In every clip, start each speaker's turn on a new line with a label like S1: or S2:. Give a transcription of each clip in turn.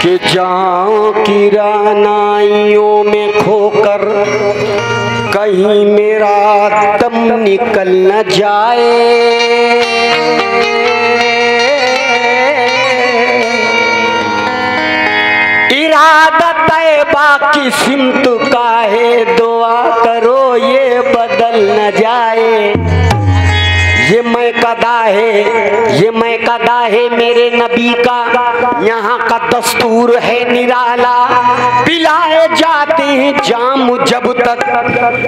S1: कि जाऊं किरानाइयों में खोकर कहीं मेरा दम निकल न जाए। इरादा तैबा की सिमत का है, दुआ करो ये बदल न जाए। ये मैं कदा है, ये मैं कदा है मेरे नबी का, यहाँ का दस्तूर है निराला। पिलाए जाते हैं जाम जब तक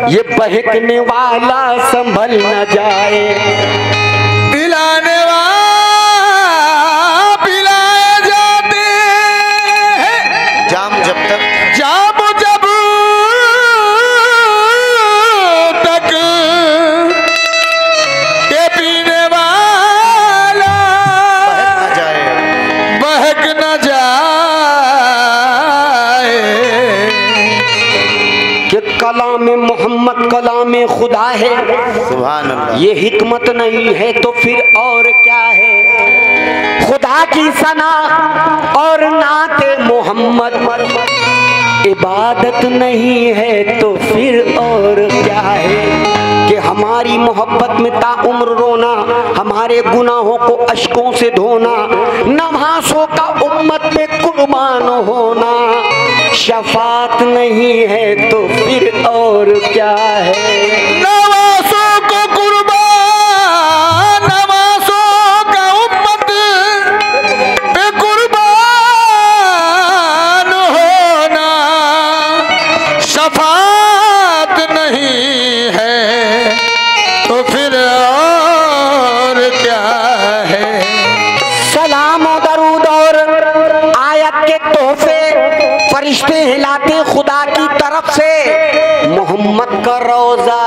S1: ये बहकने वाला संभल न जाए।
S2: पिलाने वाला पिलाए जाते हैं जाम जब तक, जाम जब तक के पीने वाला बहक न जाए।
S1: कि कलाम मोहम्मद कलाम खुदा है,
S2: सुभान अल्लाह।
S1: ये हिकमत नहीं है तो फिर और क्या है। खुदा की सना और नाते मोहम्मद इबादत नहीं है तो फिर और क्या है। कि हमारी मोहब्बत में ताउम्र रोना, हमारे गुनाहों को अश्कों से धोना, नमाज़ों का उम्मत में कुर्बान होना, शफात नहीं है तो फिर और क्या है।
S2: नमाज़ों को कुर्बान, नमाज़ों का उम्मत पे कुर्बान होना, शफात नहीं है तो फिर और क्या है। सलाम और दरूद और आयत के तोहफे फरिश्ते हिलाते खुदा की तरफ से।
S1: मोहम्मद का रोजा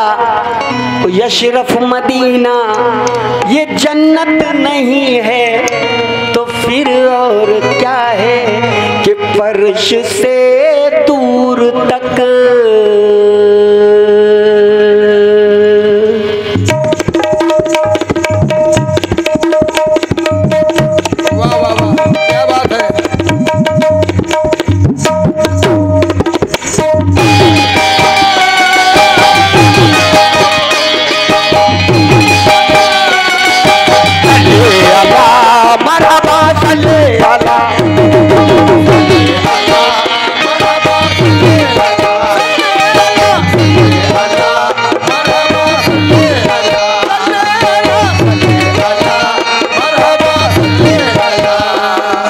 S1: यशरफ मदीना, ये जन्नत नहीं है तो फिर और क्या है। कि फर्श से दूर तक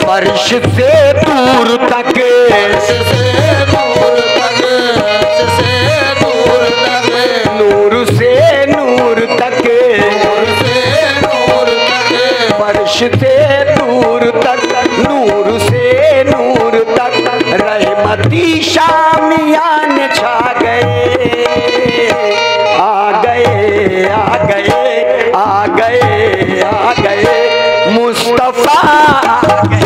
S1: फर्श से दूर तक, नूर से नूर तक, फर्श से दूर तक, नूर से नूर तक, रहमती शामियान छा गए। आ गए आ गए आ गए आ गए मुस्तफा आ गए।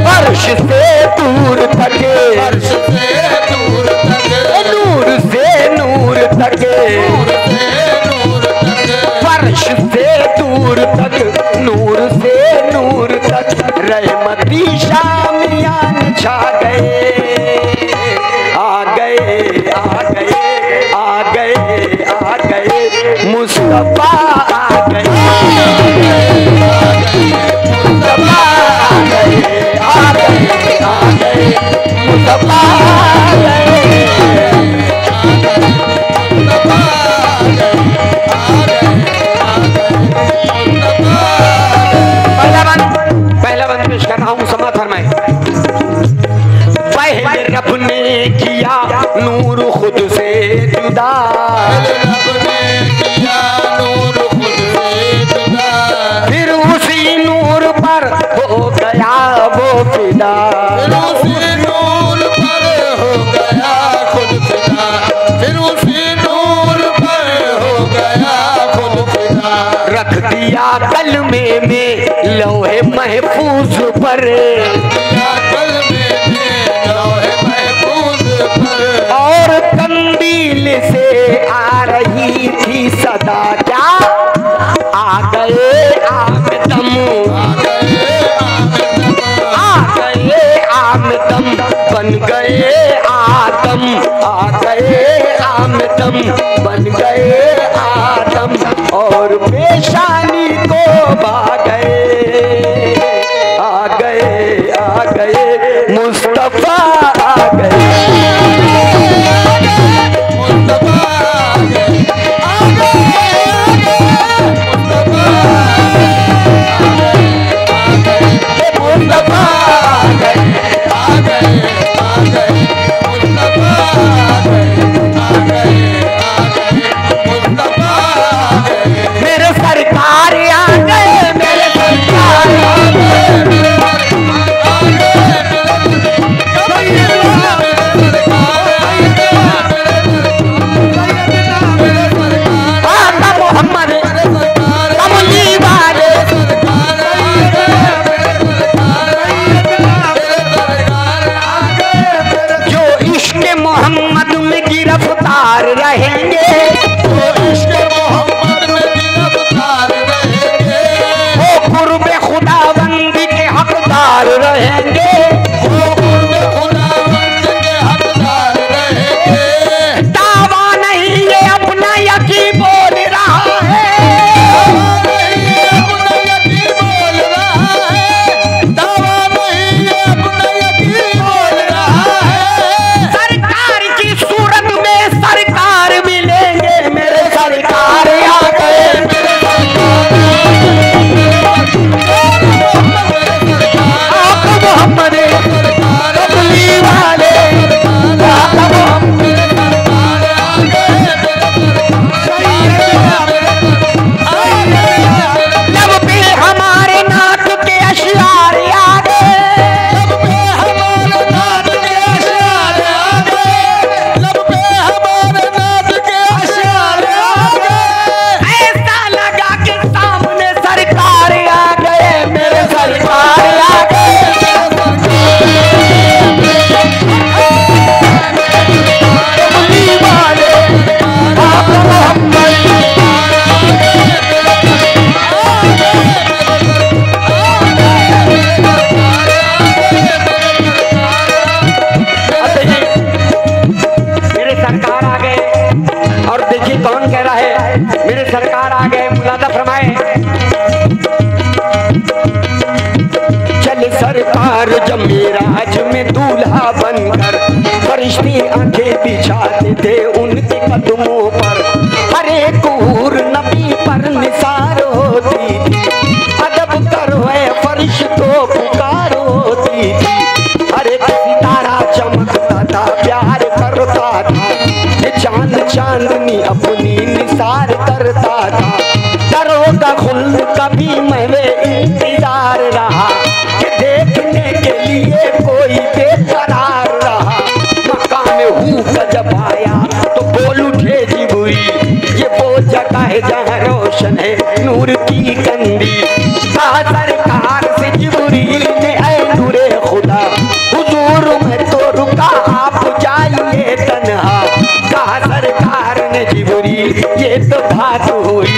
S1: फर्श से दूर तक, फर्श से दूर तक, नूर से नूर तक, फर्श से दूर तक, नूर से नूर तक, रहमती शामियान छा गए। आ गए आ गए आ गए आ गए मुस्तफा आ गए। मुस्तफा आ गए आ गए आ गए मुस्तफा आ गए। मुस्तफा आ गए आ गए आ गए मुस्तफा दिया कलमे में लौहे महफूज पर, और कंदील से आ रही थी सदा क्या, आ गए आमदम, आ गए आमदम, बन गए आदम, आ गए आमदम, बन गए आदम, और पेशानी को भा गए, आ गए, आ गए मुस्तफा, आ गए मेरे सरकार आ गए, मेरे सरकार आ गए, मोहम्मद कमली वाले, जो इश्क मोहम्मद में गिरफ्तार रहेंगे, खुदाबंदी के हकदार रहेंगे, दावा नहीं ये अपना यकीन बोल रहा है, सरकार की सूरत में सरकार मिलेंगे, मेरे सरकार आ गए, मोहम्मद कमली वाले, लब पे हमारे नाथ के अशआर आ गए, लब पे हमारे नाथ के अशआर आ गए, लब पे हमारे नाथ के अशआर आ गए, ऐसा लगा कि सामने सरकार आ गए, मेरे सरकार आ गए, सरकार आ गए। और देखिए कौन कह रहा है मेरे सरकार आ गए, मुलादा फरमाए, चल सरकार जमेराज में दूल्हा बनकर, फरिश्ते आंखें बिछाते थे उनके कदमों पर, हर एक हूर नबी पर निसार होती थी, अदब करवाए फरिश्तों पुकार होती थी, हर एक सितारा चमकता था प्यार करता था, चांद चांदनी अपनी निसार करता था, दरोगा खुल्द कभी मैं इंतजार रहा कि देखने के लिए कोई बेकरार रहा, मकाम हूँ का जब आया तो बोल उठे जिब्रील, ये वो जगह है जहाँ रोशन है नूर की कंदी, कहा सरकार से जिब्रील ने ऐ नूरे खुदा हुजूर में तो रुका आप जाइए तन्हा, कहा सरकार ने जिब्रील ये तो बात हुई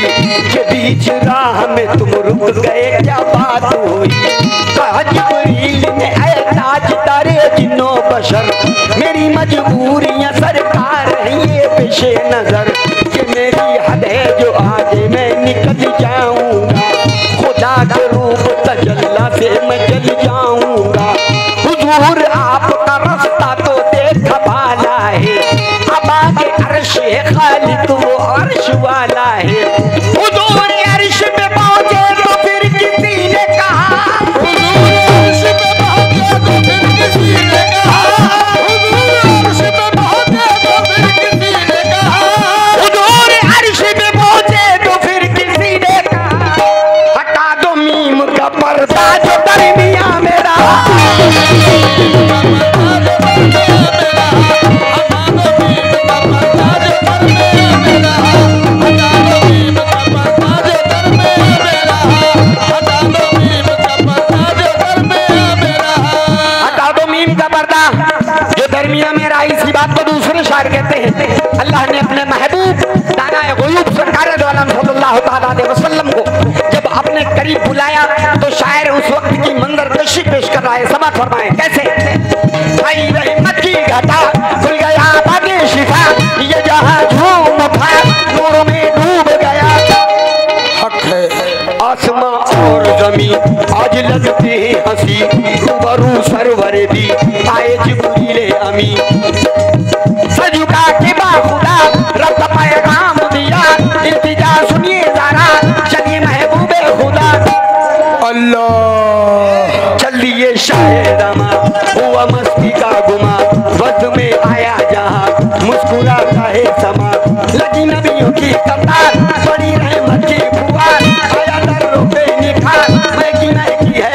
S1: कि बीच राह में तुम रुक गए, क्या बात हुई, कहा जिब्रील ने ऐ ताजदारे जिन्नो बशर, मेरी मजबूरियां सरकार है ये पेशे नजर, कि मेरी हद है जो आगे मैं निकल जाऊंगा, खुदा के रूप तजल्ला से मैं चल जाऊंगा, हुजूर आपका रास्ता तो देख भाला है, अब आगे अर्श खालिक वो अर्श वाला है, हुजूर अर्श पे पहुंचे तो फिर किसी ने कहा, हुजूर अर्श पे पहुंचे तो फिर किसी ने कहा, हुजूर अर्श पे पहुंचे तो फिर किसी ने कहा, हुजूर अर्श पे पहुंचे तो फिर किसी ने कहा, हटा दो मीम का पर्दा जो दरमिया में रहा, सरकार कहते हैं अल्लाह ने अपने महबूब दानाए गुयूब सरकार दो आलम सल्लल्लाहु तआला अलैहि वसल्लम को जब अपने करीब बुलाया तो शायर उस वक्त की मंजरकशी पेश कर रहा है। समाअत फरमाएं कैसे। भाई रहमत की घटा खुल गया बागे शिफा, ये जहां झूम उठा नूर में डूब गया।
S2: हक है
S1: आसमां और जमीन आज लगते हैं हंसी, रूबरू सरवरे दी आए जिब्रील अमीन। सजुदा के बाखुदा रब पैगाम दिया, इल्तिजा सुनिए जरा चलिए महबूबे खुदा।
S2: अल्लाह
S1: चल दिए शायदमा हुआ मस्ती का गुमा, वक्त में आया जहां मुस्कुराता है समा। लगी नबियों की कतार बड़ी रहमत की फुहार, आया दर्रों पे निखार मैं की है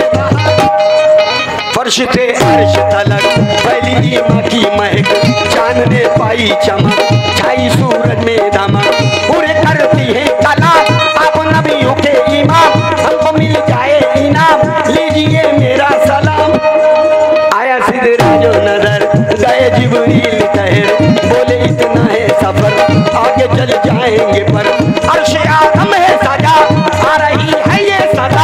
S1: फर्श से अर्श तलक फैली ईमा की महक, चांद ने पाई चमक छाई सूरज में दमक। पूरे करती है कलाम आप नबियों के इमाम, हमको मिल जाए इनाम लीजिए मेरा सलाम। आया सिदरा जो नजर गए जिब्रील तहर, बोले इतना है सफर आगे चल जाएंगे पर। अर्श आदम है सजा आ रही है ये सदा,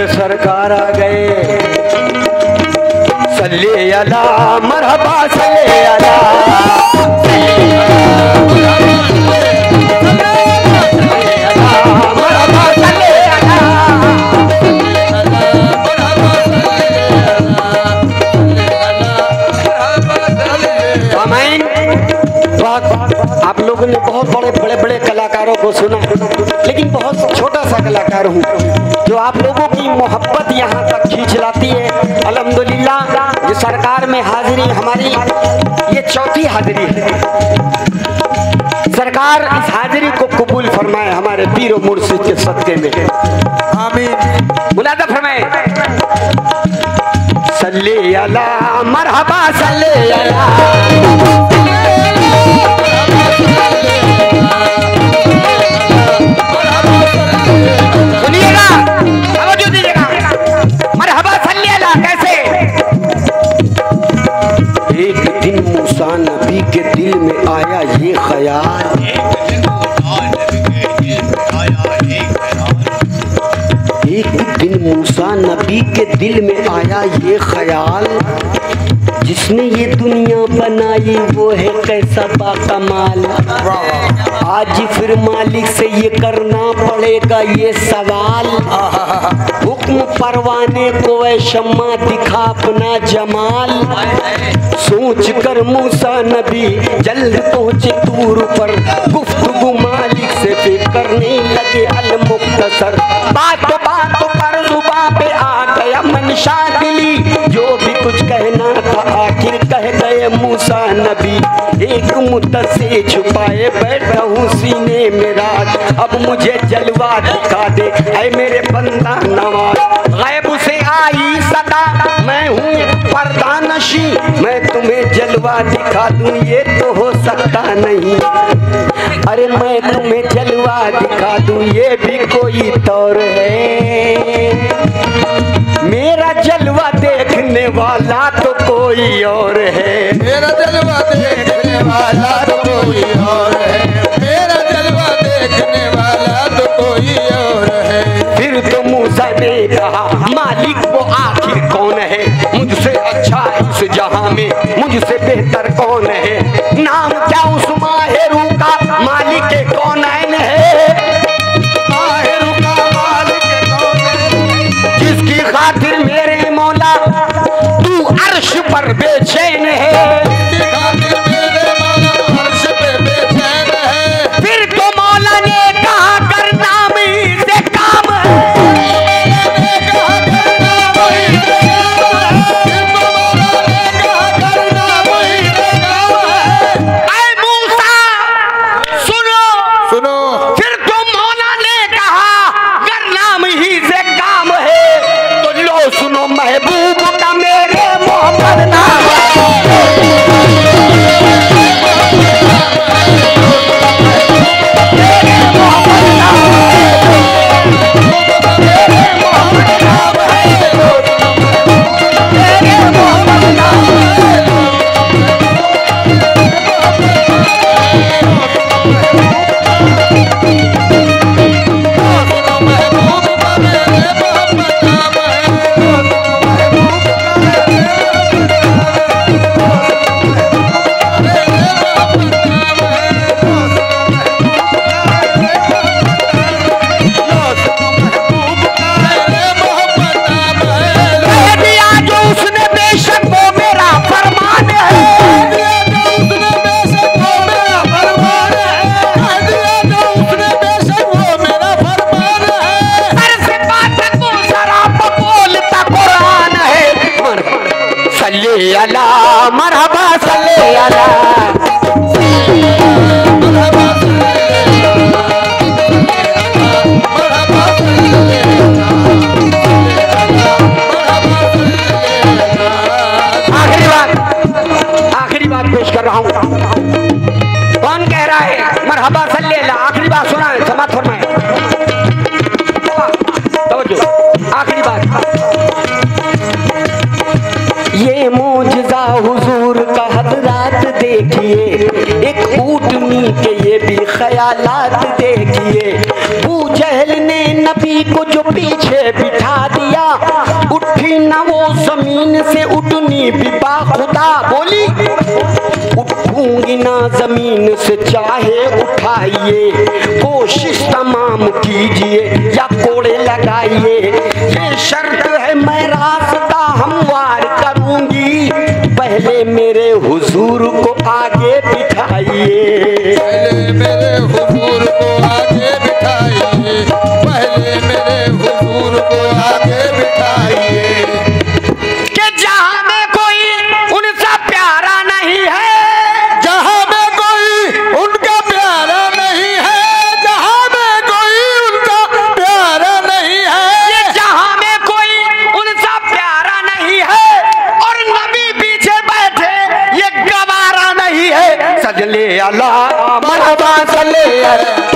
S1: सरकार आ गए। सल्ले अला मरहबा सल्ले अला, आप लोगों ने बहुत बड़े बड़े कलाकारों को सुना, लेकिन बहुत छोटा सा कलाकार हूँ जो आप लोगों की मोहब्बत यहाँ तक खींच लाती है। अल्हम्दुलिल्लाह ये सरकार में हाजिरी हमारी ये चौथी हाजिरी है। सरकार इस हाजिरी को कबूल फरमाए हमारे पीरो मुर्शिद के सदके में, आमीन। मुनादा फरमाए सल्ले अला मरहबा सल्ले अला, सुनिएगा तवज्जो दीजिएगा। मरहबा सल्ले अला कैसे। एक दिन मूसा नबी के दिल में आया ये ख्याल, एक दिन मूसा नबी के दिल में आया ये ख्याल, जिसने ये दुनिया बनाई वो है कैसा बाकमाल। आज फिर मालिक से ये करना पड़ेगा ये सवाल, हुक्म परवाने को ऐ शम्मा दिखा अपना जमाल। सोच कर मूसा नबी जल्द पहुँचे तूर पर, गुफ्तगू मालिक से फिर करने लगे अल मुख्तसर। बात पर जुबां पे आ गया मनशा दिली, जो भी कुछ कहना था आखिर कह गए मूसा नबी। एक मुद्दत से छुपाए बैठा हूँ सीने में राज, अब मुझे जलवा दिखा दे ऐ मेरे बंदा नवाज। गैब से आई सदा मैं हूँ पर्दा नशी, मैं तुम्हें जलवा दिखा दूँ ये तो हो सकता नहीं। अरे मैं तुम्हें जलवा दिखा दूँ ये भी कोई तौर है, मेरा जलवा देखने वाला तो कोई और है।
S2: मेरा जलवा देखने वाला तो कोई और है, मेरा जलवा देखने वाला तो कोई और है।
S1: फिर तो मूसा ने कहा मालिक वो आखिर कौन है, मुझसे अच्छा इस जहां में मुझसे बेहतर कौन है। खातिर मेरे मौला तू अर्श पर बेचैन है,
S2: की खातिर मेरे मौला अर्श पे बेचैन है।
S1: फिर तो मौला ने कहा करना ही से काम है, महबूब का मेरे मोहम्मद नाम अला मरहबा सल्ले अला आखिरी बात पेश कर रहा हूँ। कौन कह रहा है मरहबा सल्ले अला? आखिरी बात सुना है, समाप्त फरमाए। आखिरी बात, ये मौजज़ा हुजूर का हज़रात देखिए, एक ऊँटनी के ये भी ख्यालात देखिए। अबू जहल ने नबी को जो पीछे बिठा दिया, उठी न वो जमीन से उठनी भी बाखुदा बोली, उठूंगी ना जमीन से चाहे उठाइए, कोशिश तमाम कीजिए या कोड़े लगाइए, ये शर्त है मैं रास्ता हमवार करूंगी, पहले मेरे हुजूर को आगे बिठाइए,
S2: पहले मेरे हुजूर को आगे बिठाइए, पहले मेरे हुजूर को आगे बिठाइए।
S1: कि जहां में कोई उनसा प्यारा नहीं है,
S2: जहां में कोई उनका प्यारा नहीं है, जहां में कोई उनका प्यारा नहीं है,
S1: ये जहां में कोई उनसा प्यारा नहीं है, और नबी पीछे बैठे ये गवारा नहीं है। सजले अल्लाह मरहबा सल्ले अला